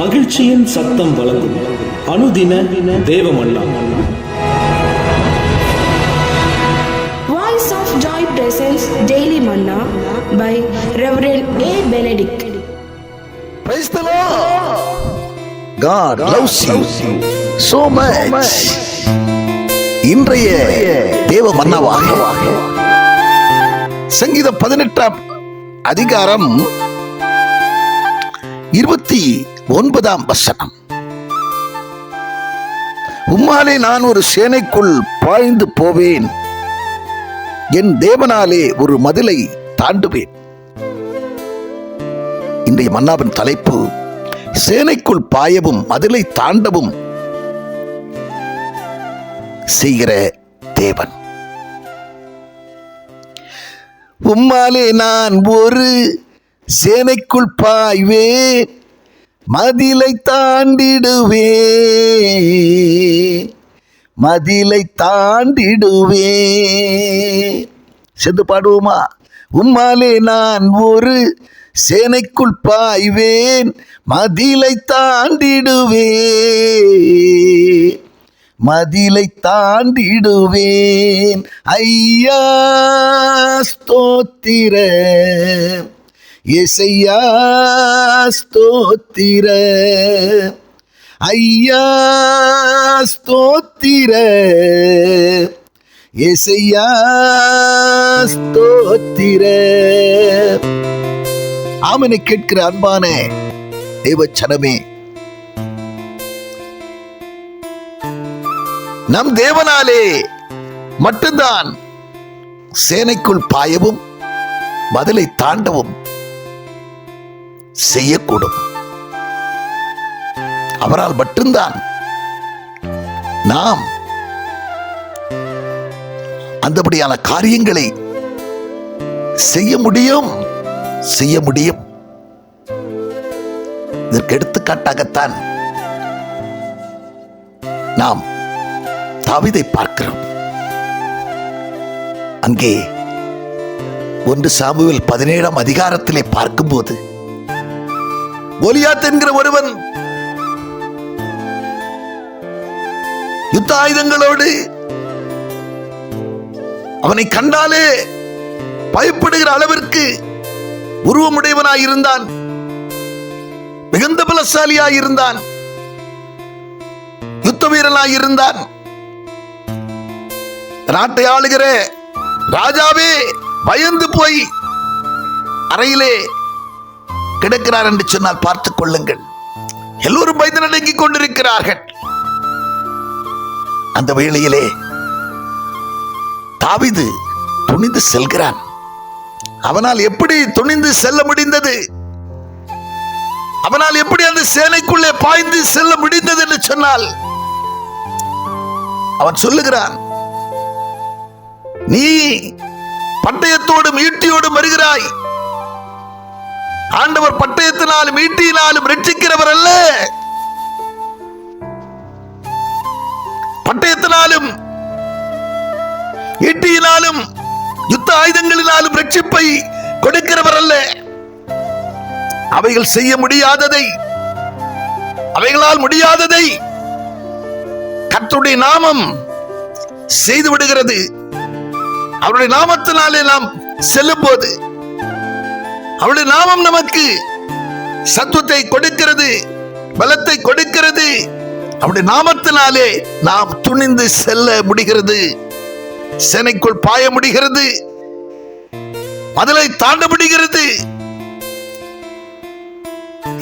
மகிழ்ச்சியின் சத்தம் வழங்கும் அனுதின தேவமன்னா. Voice of Joy presents Daily Manna by Reverend A. Benedict. Praise the Lord. God loves you so much. இன்றைய தேவ மன்னாவாக சங்கீதம் 18 அதிகாரம் 29 வசனம். உம்மாலே நான் ஒரு சேனைக்குள் பாய்ந்து போவேன், என் தேவனாலே ஒரு மதிலை தாண்டுவேன். இன்றைய மன்னாவின் தலைப்பு சேனைக்குள் பாயவும் மதிலை தாண்டவும் செய்கிற தேவன். உம்மாலே நான் ஒரு சேனைக்குள் பாய்வேன், மதிலை தாண்டிடுவே, மதிலை தாண்டிடுவே. சென்று பாடுவோமா? உம்மாலே நான் ஒரு சேனைக்குள் பாய்வேன், மதிலை தாண்டிடுவே, மதிலை தாண்டிடுவேன். ஐயா ஸ்தோத்திர, ஏசையா ஸ்தோத்திர, ஐயா ஸ்தோத்திர, ஏசையா ஸ்தோத்திர. ஆமெனை கேட்கிற அன்பான தேவச்சனமே, நம் தேவனாலே மட்டும்தான் சேனைக்குள் பாயவும் மதிலை தாண்டவும் செய்யக்கூடும். அவரால் மட்டும்தான் நாம் அந்தபடியான காரியங்களை செய்ய முடியும். இதற்கு எடுத்துக்காட்டாகத்தான் நாம் தாவீதை பார்க்கிறோம். அங்கே 1 சாமுவேல் 17 அதிகாரத்திலே பார்க்கும்போது கோலியாத் என்கிற ஒருவன் யுத்த ஆயுதங்களோடு அவனை கண்டாலே பயப்படுகிற அளவிற்கு உருவமுடையவனாயிருந்தான், மிகுந்த பலசாலியாயிருந்தான், யுத்த வீரனாயிருந்தான். நாட்டை ஆளுகிற ராஜாவே பயந்து போய் அறையிலே கிடக்கிறார் என்று சொன்னால் பார்த்துக் கொள்ளுங்கள். எல்லோரும் பயந்து நடுங்கிக் கொண்டிருக்கிறார்கள். அந்த வேளையிலே தாவீது துணிந்து செல்கிறான். அவனால் எப்படி துணிந்து செல்ல முடிந்தது? அவனால் எப்படி அந்த சேனைக்குள்ளே பாய்ந்து செல்ல முடிந்தது என்று சொன்னால் அவன் சொல்லுகிறான், நீ பட்டயத்தோடும் ஈட்டியோடும் வருகிறாய், ஆண்டவர் பட்டயத்தினாலும் ஈட்டியினாலும் ரட்சிக்கிறவர் அல்ல. பட்டயத்தினாலும் ஈட்டியினாலும் யுத்த ஆயுதங்களினாலும் ரட்சிப்பை கொடுக்கிறவர் அல்ல. அவைகள் செய்ய முடியாததை, அவைகளால் முடியாததை கர்த்தருடைய நாமம் செய்து விடுகிறது. அவருடைய நாமத்தினாலே நாம் செல்லும் போது அவருடைய நாமம் நமக்கு சத்துவத்தை கொடுக்கிறது, பலத்தை கொடுக்கிறது. அவருடைய நாமத்தினாலே நாம் துணிந்து செல்ல முடிகிறது, சேனைக்குள் பாய முடிகிறது, மதிலை தாண்ட முடிகிறது.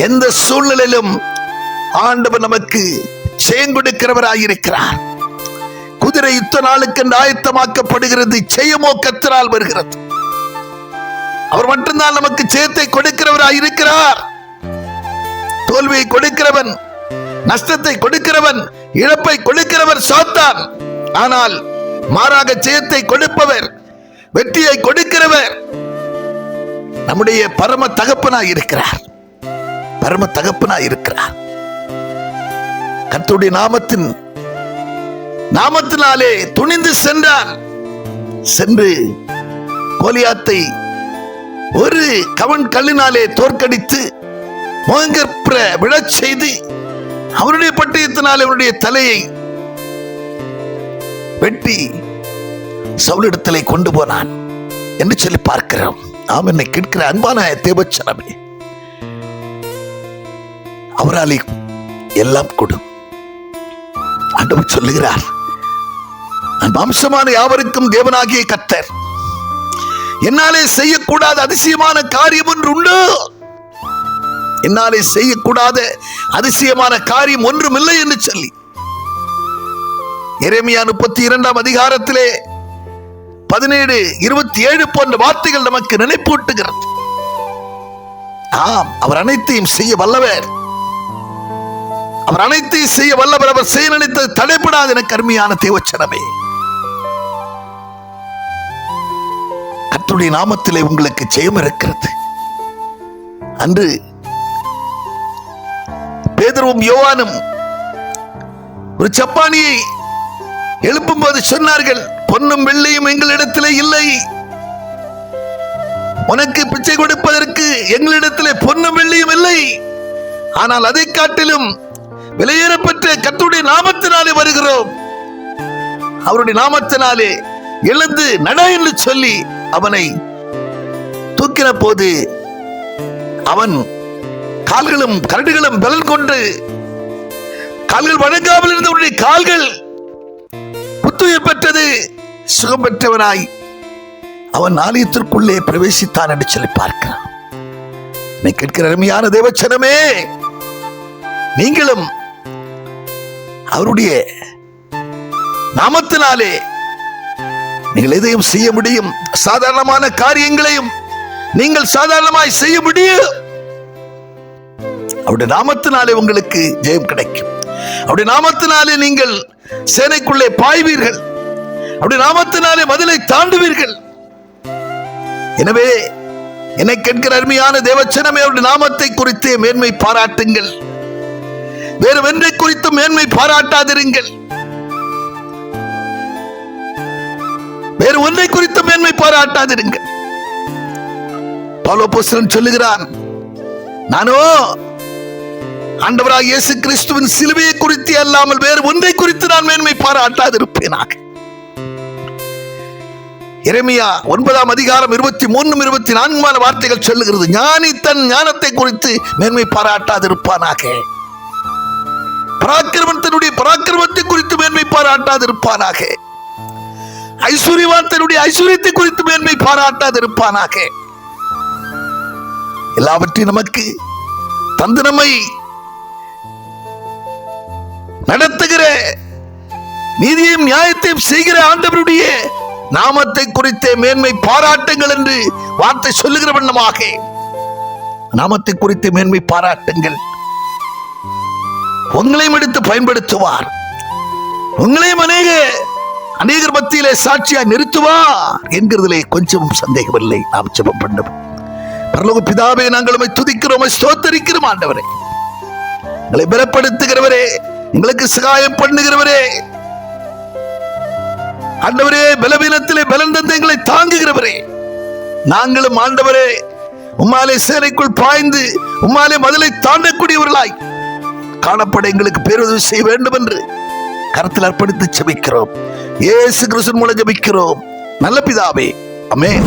எந்த சூழ்நிலையிலும் ஆண்டவர் நமக்கு ஜெயம் கொடுக்கிறவராயிருக்கிறார். குதிரை யுத்த நாளுக்கு ஆயத்தமாக்கப்படுகிறது, ஜெயமோ கர்த்தரால் வருகிறது. அவர் மட்டும்தான் நமக்கு ஜெயத்தை கொடுக்கிறவராய் இருக்கிறார். தோல்வியை கொடுக்கிறவன், நஷ்டத்தை கொடுக்கிறவன், இழப்பை கொடுக்கிறவர் சாத்தான். ஆனால் மாறாக ஜெயத்தை கொடுப்பவர், வெற்றியை கொடுக்கிறவர் நம்முடைய பரம தகப்பனாய் இருக்கிறார். பரம தகப்பனாய் இருக்கிறார். கர்த்தருடைய நாமத்தினாலே துணிந்து சென்றான். சென்று கோலியாத்தை ஒரு கவன் கல்லினாலே தோற்கடித்து முகங்கற்ப விழச் செய்து அவருடைய பட்டயத்தினால் அவருடைய தலையை வெட்டி சவுலிடத்திலே கொண்டு போனான் என்று சொல்லி பார்க்கிறோம். நாம் என்னை கேட்கிற அன்பான தேவச்சனமே, அவராலே எல்லாம் கொடும். ஆண்டவர் சொல்லுகிறார், நான் மாம்சமான யாவருக்கும் தேவனாகிய கர்த்தர், என்னாலே செய்யக்கூடாத அதிசயமான காரியம் ஒன்று உண்டு, என்னாலே செய்யக்கூடாத அதிசயமான காரியம் ஒன்றும் இல்லை என்று சொல்லி எரேமியா 32 அதிகாரத்திலே 17, 27 போன்ற வார்த்தைகள் நமக்கு நினைப்பூட்டுகிறது. ஆம், அவர் அனைத்தையும் செய்ய வல்லவர். அவர் அனைத்தையும் செய்ய வல்லவர். அவர் செய்ய நினைத்தது தடைபடாது. எனக்கு அருமையான தேவச்சனமே, கர்த்தருடைய நாமத்திலே உங்களுக்கு ஜெயம் இருக்கிறது. அன்று பேதுருவும் யோவானும் ஒரு சப்பானியை எழுப்பும் போது சொன்னார்கள், பொன்னும் வெள்ளியும் எங்களிடத்திலே இல்லை, உனக்கு பிச்சை கொடுப்பதற்கு எங்களிடத்திலே பொன்னும் வெள்ளியும் இல்லை, ஆனால் அதை காட்டிலும் விலையேறப்பட்ட கர்த்தருடைய நாமத்தினாலே வருகிறோம், அவருடைய நாமத்தினாலே எழுந்து நட என்று சொல்லி அவனை தூக்கின போது அவன் கால்களும் கரடுகளும் பலன் கொண்டு கால்கள் வழங்காமல் இருந்தவருடைய கால்கள் புத்துயிர் பெற்றது. சுகம் பெற்றவனாய் அவன் ஆலயத்திற்குள்ளே பிரவேசித்தான் என்று சொல்லி பார்க்கிறான். கேட்கிற அருமையான தேவச்சனமே, நீங்களும் அவருடைய நாமத்தினாலே நீங்கள் எதையும் செய்ய முடியும். சாதாரணமான காரியங்களையும் நீங்கள் சாதாரணமாய் செய்ய முடியும். அவருடைய நாமத்தினாலே உங்களுக்கு ஜெயம் கிடைக்கும். அவருடைய நாமத்தினாலே நீங்கள் சேனைக்குள்ளே பாய்வீர்கள். அவருடைய நாமத்தினாலே மதிலை தாண்டுவீர்கள். எனவே என்னை கேட்கிற அருமையான தேவச்சனமே, அவருடைய நாமத்தை குறித்தே மேன்மை பாராட்டுங்கள். வேறு ஒன்றை குறித்து மேன்மை பாராட்டாதிருங்கள். வேறு ஒன்றை குறித்து மேன்மை பாராட்டாதிருங்கள். பவுல் அப்போஸ்தலன் சொல்லுகிறான், நானோ ஆண்டவராகிய இயேசு கிறிஸ்துவின் சிலுவையை குறித்து அல்லாமல் வேறு ஒன்றை குறித்து நான் மேன்மை பாராட்டாதிருப்பேனாக. எரேமியா 9 அதிகாரம் 23, 24 வார்த்தைகள் சொல்லுகிறது, ஞானி தன் ஞானத்தை குறித்து மேன்மை பாராட்டாதிருப்பானாக. பராக்கிரமன் தன்னுடைய பராக்கிரமத்தை குறித்து மேன்மை பாராட்டாதிருப்பானாக. ஐஸ்வர்யவான் தன்னுடைய ஐஸ்வர்யத்தை குறித்து மேன்மை பாராட்டாதிருப்பானாக. எல்லாவற்றையும் நமக்கு தந்து நம்மை நடத்துகிற நீதியையும் நியாயத்தையும் செய்கிற ஆண்டவருடைய நாமத்தை குறித்தே மேன்மை பாராட்டுங்கள் என்று வார்த்தை சொல்லுகிற வண்ணமாக நாமத்தை குறித்து மேன்மை பாராட்டுங்கள். உங்களையும் எடுத்து பயன்படுத்துவார். உங்களையும் அநேகர் மத்தியிலே சாட்சியா நிறுத்துவார் என்கிறதிலே கொஞ்சம் சந்தேகமில்லை. நாம் ஜெபம் பண்ணுவோம். பரலோக பிதாவே, நாங்கள் உம்மை துதிக்கிறோம், ஸ்தோத்தரிக்கிறோம். ஆண்டவரே, எங்களை பலப்படுத்துகிறவரே, எங்களுக்கு சகாயம் பண்ணுகிறவரே, ஆண்டவரே, பலவீனத்திலே பலன் தந்து எங்களை தாங்குகிறவரே, நாங்களும் ஆண்டவரே உம்மாலே சேனைக்குள் பாய்ந்து உம்மாலே மதிலை தாண்டக்கூடியவர்களாய் காணப்பட எங்களுக்கு பேருதவி செய்ய வேண்டும் என்று கரத்தில் அர்ப்பணித்து ஜெபிக்கிறோம். இயேசு கிறிஸ்துவின் மூலம் ஜெபிக்கிறோம் நல்ல பிதாவே, ஆமென்.